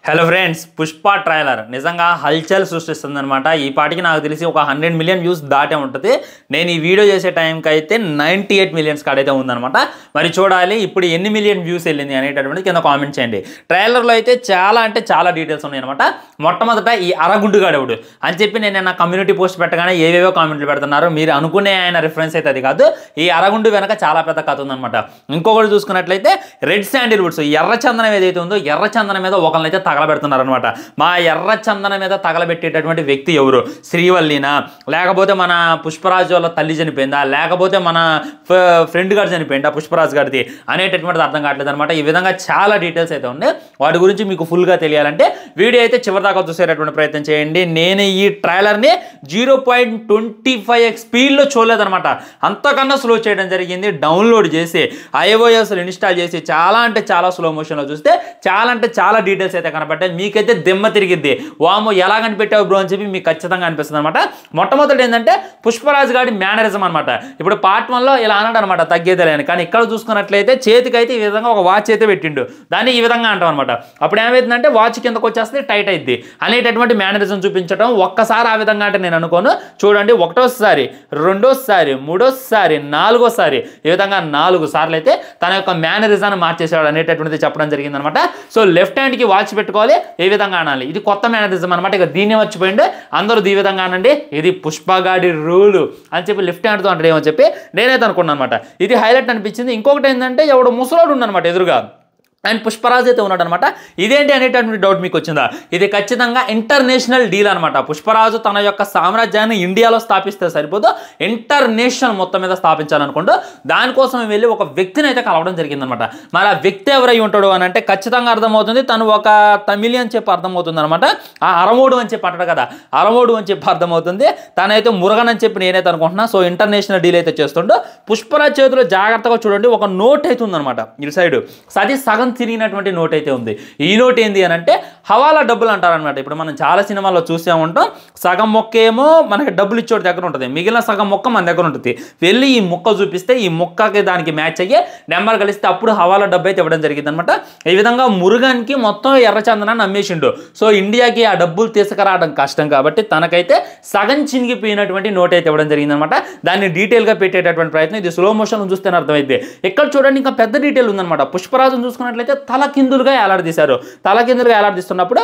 Hello friends, Pushpa trailer నిజంగా హల్చల్ సృష్టిస్తుంది అనమాట. ఈ పాటికి నాకు తెలిసి ఒక 100 మిలియన్ వ్యూస్ దాటే ఉంటుంది. నేను ఈ వీడియో చేసే టైంకి అయితే 98 మిలియన్స్ కాడైతే ఉందనమాట. మరి చూడాలి ఇప్పుడు ఎన్ని మిలియన్ వ్యూస్ వెళ్ళింది అనేటటువంటి కింద కామెంట్ చేయండి. ట్రైలర్లో అయితే చాలా డీటెయిల్స్ ఉన్నాయన్నమాట. మొట్టమొదట ఈ అరగుడ్డుగాడెవడు అని చెప్పి నేను నా కమ్యూనిటీ పోస్ట్ పెట్టగానే ఏవేవో కామెంట్లు పెడుతున్నారు. మీరు అనుకునే ఆయన రిఫరెన్స్ అయితే అది కాదు. ఈ అరగుండు వెనక చాలా పెద్ద కథ ఉందన్నమాట. ఇంకొకటి చూసుకున్నట్లయితే రెడ్ శాండిల్వుడ్స్ ఎర్ర చందనం ఏదైతే ఉందో ఎర్ర చందనం మీద ఒకరినైతే తగలబెడుతున్నారనమాట. మా ఎర్ర చందన మీద తగలబెట్టేటటువంటి వ్యక్తి ఎవరు? శ్రీవల్లినా, లేకపోతే మన పుష్పరాజు వాళ్ళ తల్లి చనిపోయిందా, లేకపోతే మన ఫ్రెండ్ గారు చనిపోయిందా పుష్పరాజు గారిది అనేటటువంటిది అర్థం కావట్లేదు అనమాట. ఈ విధంగా చాలా డీటెయిల్స్ అయితే ఉన్నాయి. వాటి గురించి మీకు ఫుల్గా తెలియాలంటే వీడియో అయితే చివరిదాకా చూసేటటువంటి ప్రయత్నం చేయండి. నేను ఈ ట్రైలర్ని 0.25x స్పీడ్లో చూడలేదనమాట. అంతకన్నా స్లో చేయడం జరిగింది. డౌన్లోడ్ చేసి iOSలో ఇన్స్టాల్ చేసి చాలా స్లో మోషన్లో చూస్తే చాలా డీటెయిల్స్ అయితే కనపడ్డాయి. మీకైతే దిమ్మ తిరిగిద్ది. వామో ఎలా కనిపెట్టావు బ్రో అని చెప్పి మీకు ఖచ్చితంగా అనిపిస్తుంది అనమాట. మొట్టమొదటి ఏంటంటే పుష్పరాజు గారి మేనరిజం అనమాట. ఇప్పుడు పార్ట్ 1లో ఇలా అన్నాడు అనమాట, తగ్గేదేలేని. కానీ ఇక్కడ చూసుకున్నట్లయితే చేతికైతే ఈ విధంగా ఒక వాచ్ అయితే పెట్టిండు. దాన్ని ఈ విధంగా అంటాం అనమాట. అప్పుడు ఏమైందంటే వాచ్ కిందకు వచ్చేస్తే టైట్ అయింది అనేటటువంటి మేనరిజం చూపించడం. ఒక్కసారి ఆ విధంగా అంటే నేను అనుకోను. చూడండి, ఒకటోసారి, రెండోసారి, మూడోసారి, నాలుగోసారి, ఈ విధంగా 4 సార్లు అయితే తన యొక్క మేనరిజాన్ని మార్చేసాడు అనేటటువంటిది చెప్పడం జరిగింది అనమాట. సో లెఫ్ట్ హ్యాండ్కి వాచ్ పెట్టుకోవాలి, ఏ విధంగా అనాలి. ఇది కొత్త మేనరిజం అనమాట. ఇక దీన్ని మర్చిపోయింది అందరూ ఈ విధంగా అనండి, ఇది పుష్పగాడి రూలు అని చెప్పి లెఫ్ట్ హ్యాండ్తో అంటాడు ఏమని చెప్పి నేనైతే అనుకున్నాను అనమాట. ఇది హైలైట్ అనిపించింది. ఇంకొకటి ఏంటంటే ఎవడు ముసలోడు ఉన్నమాట ఎదురుగా, అండ్ పుష్పరాజ్ అయితే ఉన్నాడు అనమాట. ఇదేంటి అనేటటువంటి డౌట్ మీకు వచ్చిందా? ఇది ఖచ్చితంగా ఇంటర్నేషనల్ డీల్ అనమాట. పుష్పరాజు తన యొక్క సామ్రాజ్యాన్ని ఇండియాలో స్థాపిస్తే సరిపోదు, ఇంటర్నేషనల్ మొత్తం మీద స్థాపించాలనుకుంటూ దానికోసం వెళ్ళి ఒక వ్యక్తిని అయితే కలవడం జరిగిందనమాట. మరి ఆ వ్యక్తి ఎవరై ఉంటాడు అని అంటే ఖచ్చితంగా అర్థమవుతుంది, తను ఒక తమిళి అని చెప్పి అర్థమవుతుంది అనమాట. ఆ అరమోడు అని చెప్పి అంటాడు కదా, అరమోడు అని చెప్పి అర్థమవుతుంది. తనైతే మురగన్ అని చెప్పి నేనైతే అనుకుంటున్నా. సో ఇంటర్నేషనల్ డీల్ అయితే చేస్తుండో పుష్పరాజ్ చేతిలో జాగ్రత్తగా చూడండి ఒక నోట్ అయితే ఉందనమాట. ఇటు సైడ్ అది సగం తిరిగినటువంటి నోట్ అయితే ఉంది. ఈ నోట్ ఏంది అని అంటే హవాలా డబ్బులు అంటారనమాట. ఇప్పుడు మనం చాలా సినిమాల్లో చూసే ఉంటాం, సగం మొక్క ఏమో మనకి డబ్బులు ఇచ్చోటి దగ్గర ఉంటుంది, మిగిలిన సగం మొక్క మన దగ్గర ఉంటుంది. వెళ్ళి ఈ మొక్క చూపిస్తే ఈ మొక్కకి దానికి మ్యాచ్ అయ్యే నెంబర్ కలిస్తే అప్పుడు హవాలా డబ్బు అయితే ఇవ్వడం జరిగింది అనమాట. ఈ విధంగా మురుగన్కి మొత్తం ఎర్రచందనాన్ని అమ్మేసిండు. సో ఇండియాకి ఆ డబ్బులు తీసుకురావడం కష్టం కాబట్టి తనకైతే సగం చినిగిపోయినటువంటి నోట్ అయితే ఇవ్వడం జరిగింది అనమాట. దాన్ని డీటెయిల్గా పెట్టేటటువంటి ప్రయత్నం. ఇది స్లో మోషన్ చూస్తేనే అర్థమైతే. ఇక్కడ చూడండి ఇంకా పెద్ద డీటెయిల్ ఉందన్నమాట. పుష్పరాజును చూసుకున్నట్లయితే తలకిందులుగా ఏలాడదీశారు. తలకిందులుగా ఏలాడదీస్తున్నప్పుడు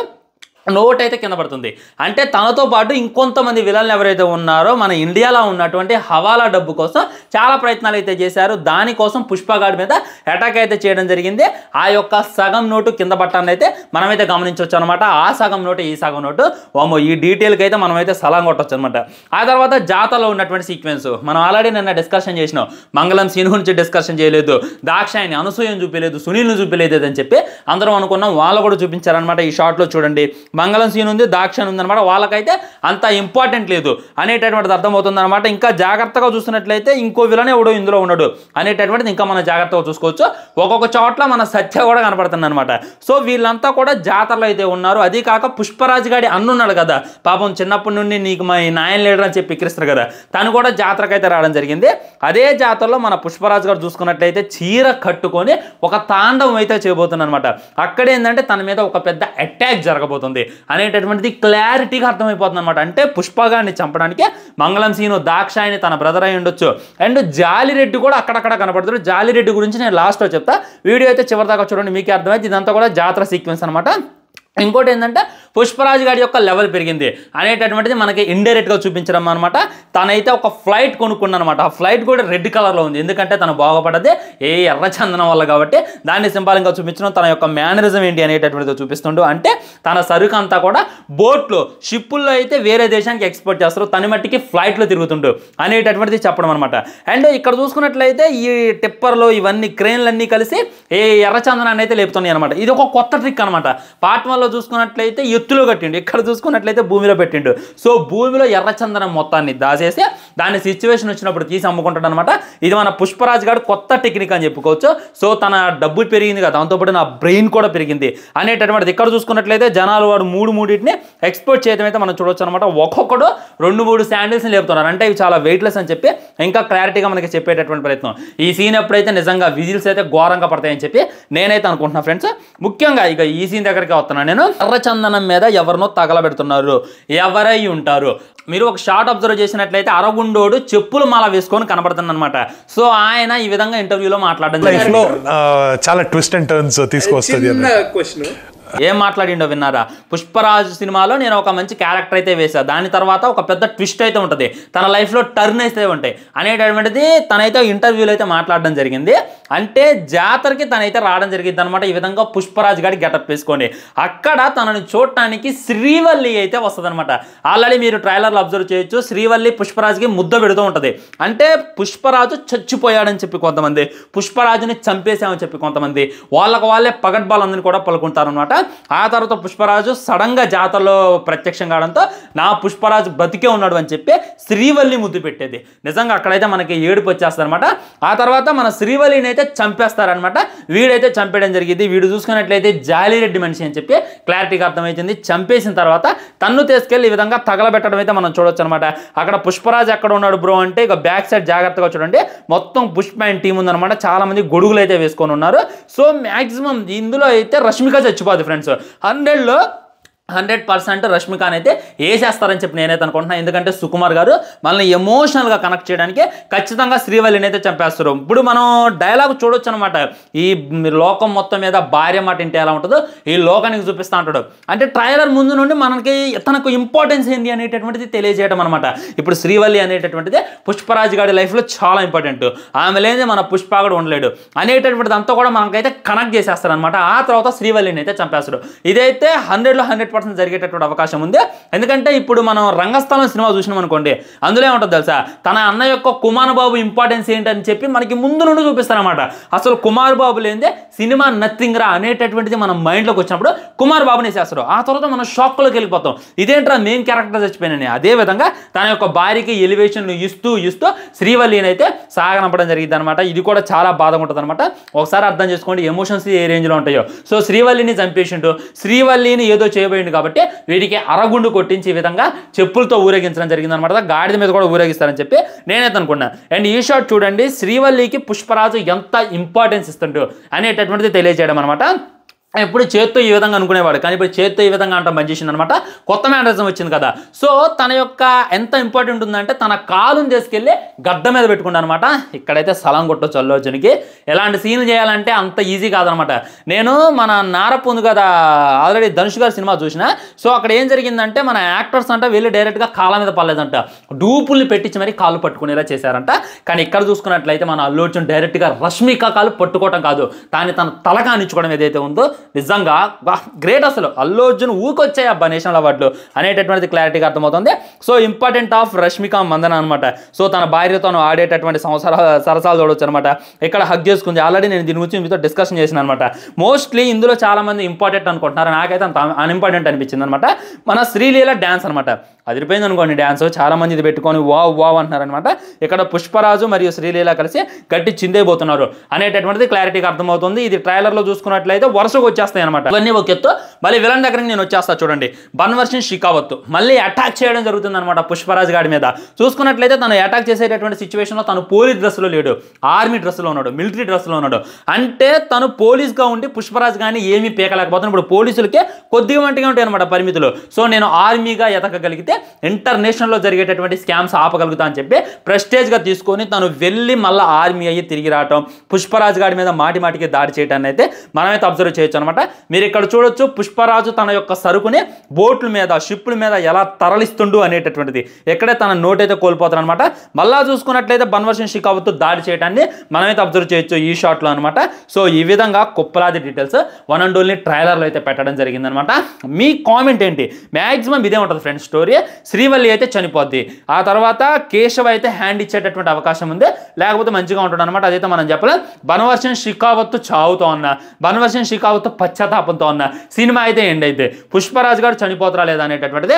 నోట్ అయితే కింద పడుతుంది. అంటే తనతో పాటు ఇంకొంతమంది విలన్లు ఎవరైతే ఉన్నారో మన ఇండియాలో ఉన్నటువంటి హవాలా డబ్బు కోసం చాలా ప్రయత్నాలు అయితే చేశారు. దానికోసం పుష్పగాడి మీద అటాక్ అయితే చేయడం జరిగింది. ఆ యొక్క సగం నోటు కింద పట్టాన్ని అయితే మనమైతే గమనించవచ్చు అనమాట. ఆ సగం నోటు ఈ సగం నోటు వామో ఈ డీటెయిల్కి అయితే మనమైతే సలాం కొట్టవచ్చు అనమాట. ఆ తర్వాత జాతరలో ఉన్నటువంటి సీక్వెన్స్ మనం ఆల్రెడీ నిన్న డిస్కషన్ చేసినాం. మంగళం సీన్ గురించి డిస్కషన్ చేయలేదు, దాక్షాయిని అనసూయను చూపించలేదు, సునీల్ను చూపించలేదు అని చెప్పి అందరం అనుకున్నాం. వాళ్ళు కూడా చూపించారనమాట. ఈ షాట్లో చూడండి, మంగళం సీన్ ఉంది, దాక్షాయణి ఉందన్నమాట. వాళ్ళకైతే అంత ఇంపార్టెంట్ లేదు అనేటటువంటిది అర్థమవుతుంది అనమాట. ఇంకా జాగ్రత్తగా చూసినట్లయితే ఇంకో విలన్ ఎవడో ఇందులో ఉన్నాడు అనేటటువంటిది ఇంకా మనం జాగ్రత్తగా చూసుకోవచ్చు. ఒక్కొక్క చోట్ల మన సత్య కూడా కనపడుతుంది అనమాట. సో వీళ్ళంతా కూడా జాతరలో అయితే ఉన్నారు. అది కాక పుష్పరాజు గాడి అన్నున్నాడు కదా, పాపం చిన్నప్పటి నుండి నీకు మా నాయన లీడర్ అని చెప్పి ఎక్కిరిస్తారు కదా, తను కూడా జాతరకు అయితే రావడం జరిగింది. అదే జాతరలో మన పుష్పరాజు గారు చూసుకున్నట్లయితే చీర కట్టుకొని ఒక తాండవం అయితే చేయబోతుంది అనమాట. అక్కడేంటంటే తన మీద ఒక పెద్ద అటాక్ జరగబోతుంది అనేటటువంటిది క్లారిటీగా అర్థమైపోతుంది అనమాట. అంటే పుష్పగాడిని చంపడానికి మంగళం సీను దాక్షాయిని తన బ్రదర్ అయి ఉండొచ్చు. అండ్ జాలిరెడ్డి కూడా అక్కడక్కడ కనపడుతుంది. జాలిరెడ్డి గురించి నేను లాస్ట్లో చెప్తా. వీడియో అయితే చివరిదాకా చూడండి, మీకే అర్థమైంది. ఇదంతా కూడా జాతర సీక్వెన్స్ అనమాట. ఇంకోటి ఏంటంటే పుష్పరాజు గారి యొక్క లెవెల్ పెరిగింది అనేటటువంటిది మనకి ఇండైరెక్ట్గా చూపించడం అనమాట. తనైతే ఒక ఫ్లైట్ కొనుక్కున్నాను అనమాట. ఆ ఫ్లైట్ కూడా రెడ్ కలర్లో ఉంది, ఎందుకంటే తను బాగుపడదే ఎర్రచందనం వల్ల కాబట్టి దాన్ని సింబాలిక్గా చూపించడం. తన యొక్క మేనరిజం ఏంటి అనేటటువంటిది చూపిస్తుండు. అంటే తన సరుకు అంతా కూడా బోట్లో, షిప్పుల్లో అయితే వేరే దేశానికి ఎక్స్పోర్ట్ చేస్తారు, తన మట్టికి ఫ్లైట్లో తిరుగుతుండు అనేటటువంటిది చెప్పడం అనమాట. అండ్ ఇక్కడ చూసుకున్నట్లయితే ఈ టిప్పర్లో ఇవన్నీ క్రేన్లన్నీ కలిసి ఎర్రచందనాన్ని అయితే లేపుతున్నాయి అనమాట. ఇది ఒక కొత్త ట్రిక్ అనమాట. పార్ట్ 1లో చూసుకున్నట్లయితే ఎత్తులో కట్టిండు, ఇక్కడ చూసుకున్నట్లయితే భూమిలో పెట్టిండు. సో భూమిలో ఎర్రచందనం మొత్తాన్ని దాచేసి దాని సిచ్యువేషన్ వచ్చినప్పుడు తీసి అమ్ముకుంటాడు అనమాట. ఇది మన పుష్పరాజ్ గారు కొత్త టెక్నిక్ అని చెప్పుకోవచ్చు. సో తన డబ్బు పెరిగింది కదా, దాంతోపాటు నా బ్రెయిన్ కూడా పెరిగింది అనేటటువంటిది. ఇక్కడ చూసుకున్నట్లయితే జనాలు వాడు మూడింటిని ఎక్స్పోర్ట్ చేయడం అయితే మనం చూడవచ్చు అనమాట. ఒక్కొక్కడు 2-3 శాండిల్స్ని లేపుతున్నారు. అంటే ఇవి చాలా వెయిట్లెస్ అని చెప్పి ఇంకా క్లారిటీగా మనకి చెప్పేటటువంటి ప్రయత్నం. ఈ సీన్ ఎప్పుడైతే నిజంగా విజిల్స్ అయితే ఘోరంగా పడతాయని చెప్పి నేనైతే అనుకుంటున్నా ఫ్రెండ్స్. ముఖ్యంగా ఇక ఈ సీన్ దగ్గరికి వస్తున్నాను నేను. నేను ఎర్రచందనం మీద ఎవరినో తగలబెడుతున్నారు, ఎవరై ఉంటారు? మీరు ఒక షార్ట్ అబ్జర్వ్ చేసినట్లయితే అరగుండోడు చెప్పులు మాల వేసుకొని కనబడుతుంది అనమాట. సో ఆయన ఈ విధంగా ఇంటర్వ్యూలో మాట్లాడడం లైఫ్ లో చాలా ట్విస్ట్ అండ్ టర్న్స్ తీసుకొస్తుంది. ఏం మాట్లాడిండో విన్నారా? పుష్పరాజు సినిమాలో నేను ఒక మంచి క్యారెక్టర్ అయితే వేశాను, దాని తర్వాత ఒక పెద్ద ట్విస్ట్ అయితే ఉంటుంది, తన లైఫ్లో టర్న్ అయితే ఉంటాయి అనేటటువంటిది తనైతే ఇంటర్వ్యూలో అయితే మాట్లాడడం జరిగింది. అంటే జాతరకి తనైతే రావడం జరిగింది అనమాట. ఈ విధంగా పుష్పరాజు గారి గెటప్ వేసుకొని అక్కడ తనని చూడటానికి శ్రీవల్లి అయితే వస్తుంది అనమాట. ఆల్రెడీ మీరు ట్రైలర్లో అబ్జర్వ్ చేయొచ్చు, శ్రీవల్లి పుష్పరాజుకి ముద్ద పెడుతూ ఉంటుంది. అంటే పుష్పరాజు చచ్చిపోయాడని చెప్పి కొంతమంది, పుష్పరాజుని చంపేశామని చెప్పి కొంతమంది, వాళ్ళే పగడ్బాలందని కూడా పలుకుంటారనమాట. ఆ తర్వాత పుష్పరాజు సడన్గా జాతరలో ప్రత్యక్షం కావడంతో నా పుష్పరాజు బతికే ఉన్నాడు అని చెప్పి శ్రీవల్లి ముద్దు పెట్టేది. నిజంగా అక్కడైతే మనకి ఏడుపు వచ్చేస్తుంది అనమాట. ఆ తర్వాత మన శ్రీవల్లిని అయితే చంపేస్తారనమాట. వీడైతే చంపేయడం జరిగింది. వీడు చూసుకున్నట్లయితే జాలిరెడ్డి మనిషి అని చెప్పి క్లారిటీగా అర్థమవుతుంది. చంపేసిన తర్వాత తన్ను తీసుకెళ్ళి ఈ విధంగా తగలబెట్టడం అయితే మనం చూడొచ్చు అనమాట. అక్కడ పుష్పరాజు ఎక్కడ ఉన్నాడు బ్రో అంటే ఇక బ్యాక్ సైడ్ జాగ్రత్తగా చూడండి, మొత్తం పుష్ప అండ్ టీం ఉందన్నమాట. చాలా మంది గొడుగులు అయితే వేసుకొని ఉన్నారు. సో మ్యాక్సిమం ఇందులో అయితే రష్మిక చచ్చిపోదు ఫ్రెండ్స్. 100% రష్మికాని అయితే వేసేస్తారని చెప్పి నేనైతే అనుకుంటున్నాను. ఎందుకంటే సుకుమార్ గారు మనల్ని ఎమోషనల్గా కనెక్ట్ చేయడానికి ఖచ్చితంగా శ్రీవల్లిని అయితే చంపేస్తారు. ఇప్పుడు మనం డైలాగ్ చూడొచ్చు అనమాట. ఈ లోకం మొత్తం మీద భార్య మాట ఇంటే ఎలా ఉంటుందో ఈ లోకానికి చూపిస్తూ ఉంటాడు. అంటే ట్రైలర్ ముందు నుండి మనకి తనకు ఇంపార్టెన్స్ ఏంటి అనేటటువంటిది తెలియజేయడం అనమాట. ఇప్పుడు శ్రీవల్లి అనేటటువంటిది పుష్పరాజు గారి లైఫ్లో చాలా ఇంపార్టెంట్, ఆమె లేని మన పుష్ప కూడా ఉండలేడు అనేటటువంటిది అంతా కూడా మనకైతే కనెక్ట్ చేసేస్తారు అనమాట. ఆ తర్వాత శ్రీవల్లిని అయితే చంపేస్తారు. ఇదైతే 100% జరిగేటటువంటి అవకాశం ఉంది. ఎందుకంటే ఇప్పుడు మనం రంగస్థలం సినిమా చూసినాం అనుకోండి, అందులో ఏముంటుంది తెలుసా, తన అన్న యొక్క కుమార్ బాబు ఇంపార్టెన్స్ ఏంటని చెప్పి మనకి ముందు నుండి చూపిస్తారనమాట. అసలు కుమార్ బాబు లేదే సినిమా నథింగ్ రా అనేటటువంటిది మన మైండ్లోకి వచ్చినప్పుడు కుమార్ బాబుని వేసేస్తారు. ఆ తర్వాత మనం షాక్లోకి వెళ్ళిపోతాం, ఇదేంట్రా మెయిన్ క్యారెక్టర్ చచ్చిపోయినని. అదేవిధంగా తన యొక్క భార్యకి ఎలివేషన్ ఇస్తూ శ్రీవల్లిని అయితే సాగనంపడం జరిగింది అనమాట. ఇది కూడా చాలా బాధగా ఉంటుంది అనమాట. ఒకసారి అర్థం చేసుకోండి ఎమోషన్స్ ఏ రేంజ్లో ఉంటాయో. సో శ్రీవల్లిని చంపేసిండు, శ్రీవల్లిని ఏదో చేయబోయింది కాబట్టి వీడికి అరగుండు కొట్టించి ఈ విధంగా చెప్పులతో ఊరేగించడం జరిగింది అనమాట. గాడిద మీద కూడా ఊరేగిస్తారని చెప్పి నేనైతే అనుకున్నా. అండ్ ఈ షాట్ చూడండి, శ్రీవల్లికి పుష్పరాజు ఎంత ఇంపార్టెన్స్ ఇస్తుండో అనేటటువంటిది తెలియజేయడం అనమాట. ఎప్పుడు చేత్తో ఈ విధంగా అనుకునేవాడు, కానీ ఇప్పుడు చేత్తో ఈ విధంగా అంటే మంచి చేసింది అనమాట. కొత్త మేనరిజం వచ్చింది కదా. సో తన యొక్క ఎంత ఇంపార్టెంట్ ఉందంటే తన కాలుని తీసుకెళ్ళి గడ్డ మీద పెట్టుకున్నాను అనమాట. ఇక్కడైతే సలం కొట్టొచ్చు అల్లు అర్జున్కి. ఎలాంటి సీన్ చేయాలంటే అంత ఈజీ కాదనమాట. నేను మన నారపుంది కదా, ఆల్రెడీ ధనుష్ గారి సినిమా చూసిన. సో అక్కడ ఏం జరిగిందంటే మన యాక్టర్స్ అంటే వీళ్ళు డైరెక్ట్గా కాళ్ళ మీద పడలేదంట, డూపుల్ని పెట్టించి మరి కాళ్ళు పట్టుకునేలా చేశారంట. కానీ ఇక్కడ చూసుకున్నట్లయితే మన అల్లు అర్జున్ డైరెక్ట్గా రష్మిక కాలు పట్టుకోవటం కాదు, దాన్ని తన తల కానిచ్చుకోవడం ఏదైతే ఉందో నిజంగా గ్రేట్. అసలు అల్లు అర్జున్ ఊకొచ్చాయి అబ్బా నేషనల్ అవార్డులు అనేటటువంటిది క్లారిటీగా అర్థమవుతుంది. So important of Rashmika Mandanna అనమాట. సో తన భార్యతో ఆడేటటువంటి సరసాలు చూడవచ్చు అనమాట. ఇక్కడ హగ్ చేసుకుంది. ఆల్రెడీ నేను దీని గురించి మీతో డిస్కషన్ చేసిన అనమాట. మోస్ట్లీ ఇందులో చాలా మంది ఇంపార్టెంట్ అనుకుంటున్నారు, నాకైతే అంత అన్ఇంపార్టెంట్ అనిపించింది అనమాట. మన శ్రీలీల డ్యాన్స్ అనమాట, అదిరిపోయింది అనుకోండి డ్యాన్స్. చాలా మంది ఇది పెట్టుకొని వావ్ అంటున్నారనమాట. ఇక్కడ పుష్పరాజు మరియు శ్రీలీల కలిసి గట్టి చిందేయబోతున్నారు అనేటటువంటిది క్లారిటీగా అర్థమవుతుంది. ఇది ట్రైలర్లో చూసుకున్నట్లయితే వరుసగా వచ్చేస్తాయి అనమాట. ఇవన్నీ ఒక ఎత్తు. మళ్ళీ విలన్ దగ్గరికి నేను వచ్చేస్తా చూడండి. బన్వర్షన్ షికావత్ మళ్ళీ అటాక్ చేయడం జరుగుతుంది అనమాట పుష్పరాజు గారి మీద. చూసుకున్నట్లయితే తను అటాక్ చేసేటటువంటి సిచ్యువేషన్లో తను పోలీస్ డ్రెస్లో లేడు, ఆర్మీ డ్రెస్లో ఉన్నాడు, మిలిటరీ డ్రెస్లో ఉన్నాడు. అంటే తను పోలీస్గా ఉండి పుష్పరాజు కానీ ఏమీ పీకలేకపోతున్నాడు. ఇప్పుడు పోలీసులకే కొద్దిగా వంటిగా ఉంటాయి అనమాట పరిమితులు. సో నేను ఆర్మీగా ఎదగగలిగితే ఇంటర్నేషనల్లో జరిగేటటువంటి స్కామ్స్ ఆపగలుగుతా అని చెప్పి ప్రెస్టేజ్గా తీసుకొని తను వెళ్ళి మళ్ళీ ఆర్మీ అయ్యి తిరిగి రావటం, పుష్పరాజు గారి మీద మాటికి దాడి చేయడాన్ని అయితే మనమైతే అబ్జర్వ్ చేయొచ్చు అనమాట. మీరు ఇక్కడ చూడొచ్చు పుష్పరాజు తన యొక్క సరుకుని బోట్ల మీద షిప్ల మీద ఎలా తరలిస్తుండు అనేటటువంటిది. ఎక్కడే తన నోట్ అయితే కోల్పోతారు అనమాట. మళ్ళా చూసుకున్నట్లయితే బన్వర్షన్ షికావత్ దాడి చేయడాన్ని మనమైతే అబ్జర్వ్ చేయొచ్చు ఈ షాట్లో అనమాట. సో ఈ విధంగా కుప్పలాది డీటెయిల్స్ వన్ అండ్ ఓన్లీ ట్రైలర్లో అయితే పెట్టడం జరిగిందనమాట. మీ కామెంట్ ఏంటి? మ్యాక్సిమం ఇదే ఉంటుంది ఫ్రెండ్స్ స్టోరీ. శ్రీవల్లి అయితే చనిపోద్ది, ఆ తర్వాత కేశవ్ అయితే హ్యాండ్ ఇచ్చేటటువంటి అవకాశం ఉంది, లేకపోతే మంచిగా ఉంటాడు అనమాట. అదైతే మనం చెప్పలేం. బన్వర్షన్ షికావత్ చావుతో ఉన్న, బన్వర్షన్ షికావత్ పశ్చాత్తాపంతో ఉన్న సినిమా అయితే ఎండ్ అయితే పుష్పరాజు గారు చనిపోతారా లేదా అనేటటువంటిది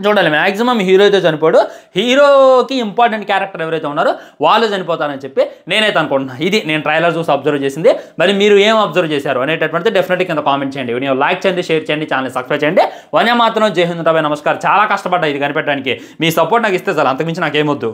చూడాలి. మ్యాక్సిమం హీరో అయితే చనిపోడు, హీరోకి ఇంపార్టెంట్ క్యారెక్టర్ ఎవరైతే ఉన్నారో వాళ్ళు చనిపోతారని చెప్పి నేనైతే అనుకుంటున్నాను. ఇది నేను ట్రైలర్ చూసి అబ్జర్వ్ చేసింది. మరి మీరు ఏం అబ్జర్వ్ చేశారు అనేటటువంటిది డెఫినెట్గా కింద కామెంట్ చేయండి. వీడియో లైక్ చేయండి, షేర్ చేయండి, ఛానల్ సబ్స్క్రైబ్ చేయండి. వన్య మాత్రం జై హింద్, నమస్కారం. చాలా కష్టపడ్డా ఇది కనిపెట్టడానికి. మీ సపోర్ట్ నాకు ఇస్తే చాలు, అంతకుమించి నాకేమొద్దు.